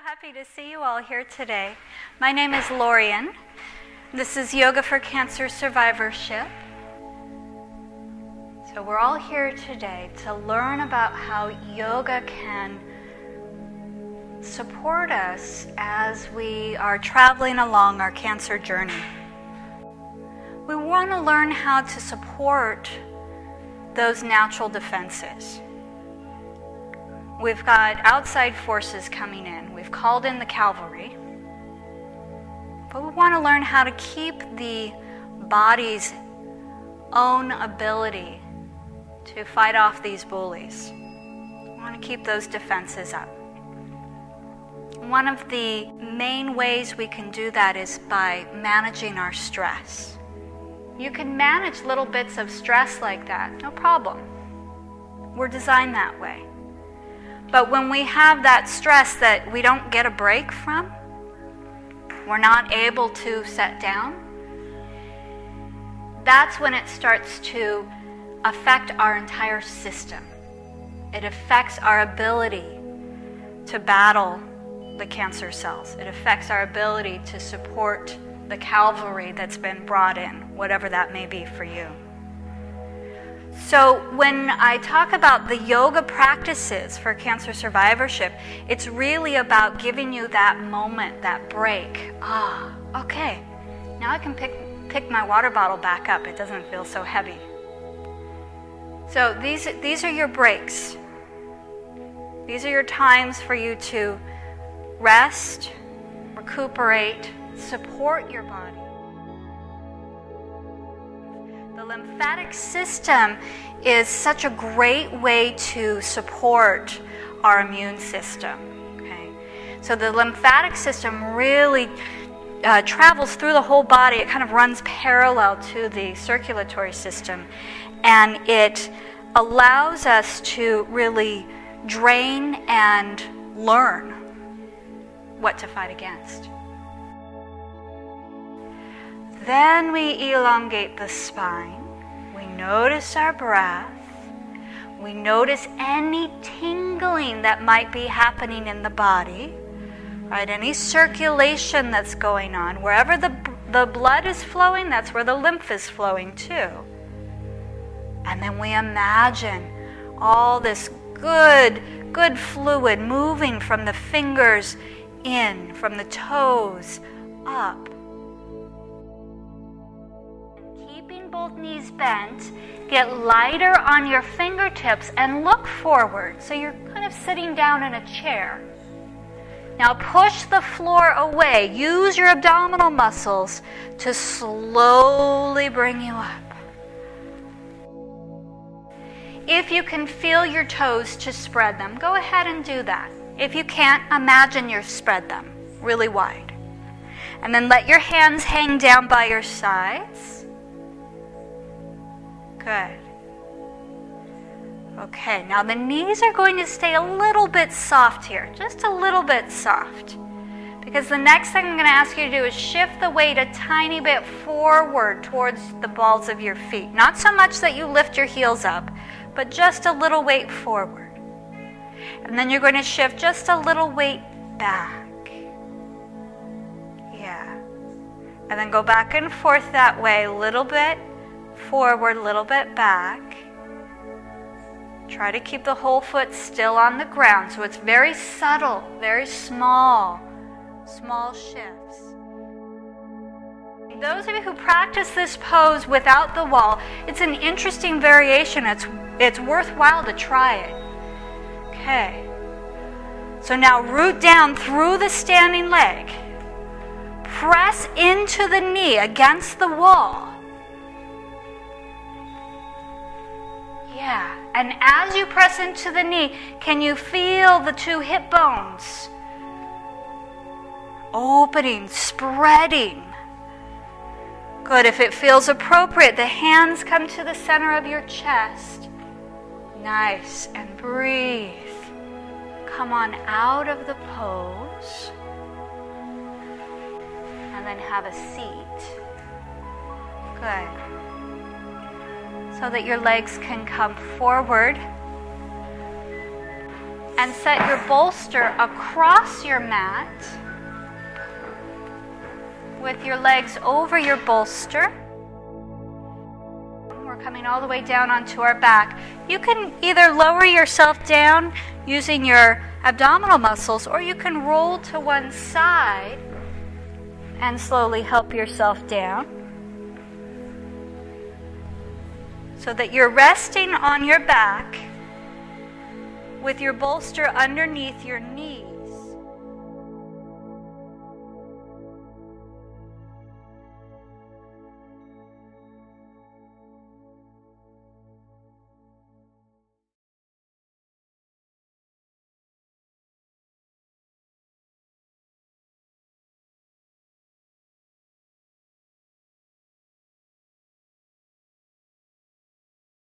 happy to see you all here today. My name is Lorien. This is Yoga for Cancer Survivorship. So we're all here today to learn about how yoga can support us as we are traveling along our cancer journey. We want to learn how to support those natural defenses. We've got outside forces coming in. We've called in the cavalry. But we want to learn how to keep the body's own ability to fight off these bullies. We want to keep those defenses up. One of the main ways we can do that is by managing our stress. You can manage little bits of stress like that, no problem. We're designed that way. But when we have that stress that we don't get a break from, we're not able to set down, that's when it starts to affect our entire system. It affects our ability to battle the cancer cells. It affects our ability to support the cavalry that's been brought in, whatever that may be for you. So when I talk about the yoga practices for cancer survivorship, it's really about giving you that moment, that break. Okay, now I can pick my water bottle back up. It doesn't feel so heavy. So these are your breaks. These are your times for you to rest, recuperate, support your body. The lymphatic system is such a great way to support our immune system. Okay? So the lymphatic system really travels through the whole body. It kind of runs parallel to the circulatory system, and it allows us to really drain and learn what to fight against. Then we elongate the spine. We notice our breath. We notice any tingling that might be happening in the body, right? Any circulation that's going on. Wherever the blood is flowing, that's where the lymph is flowing too. And then we imagine all this good fluid moving from the fingers in, from the toes up. Both knees bent, get lighter on your fingertips and look forward. So you're kind of sitting down in a chair. Now push the floor away. Use your abdominal muscles to slowly bring you up. If you can feel your toes to spread them, go ahead and do that. If you can't, imagine you spread them really wide. And then let your hands hang down by your sides. Good. Okay, now the knees are going to stay a little bit soft here, just a little bit soft. Because the next thing I'm going to ask you to do is shift the weight a tiny bit forward towards the balls of your feet. Not so much that you lift your heels up, but just a little weight forward. And then you're going to shift just a little weight back. Yeah. And then go back and forth that way a little bit. Forward, a little bit back. Try to keep the whole foot still on the ground. So it's very subtle, very small shifts. Those of you who practice this pose without the wall, it's an interesting variation. It's worthwhile to try it. Okay. So now root down through the standing leg. Press into the knee against the wall. Yeah, and as you press into the knee, can you feel the two hip bones opening, spreading? Good. If it feels appropriate, the hands come to the center of your chest. Nice. And breathe. Come on out of the pose. And then have a seat. Good. So that your legs can come forward and set your bolster across your mat with your legs over your bolster. We're coming all the way down onto our back. You can either lower yourself down using your abdominal muscles, or you can roll to one side and slowly help yourself down so that you're resting on your back with your bolster underneath your knee.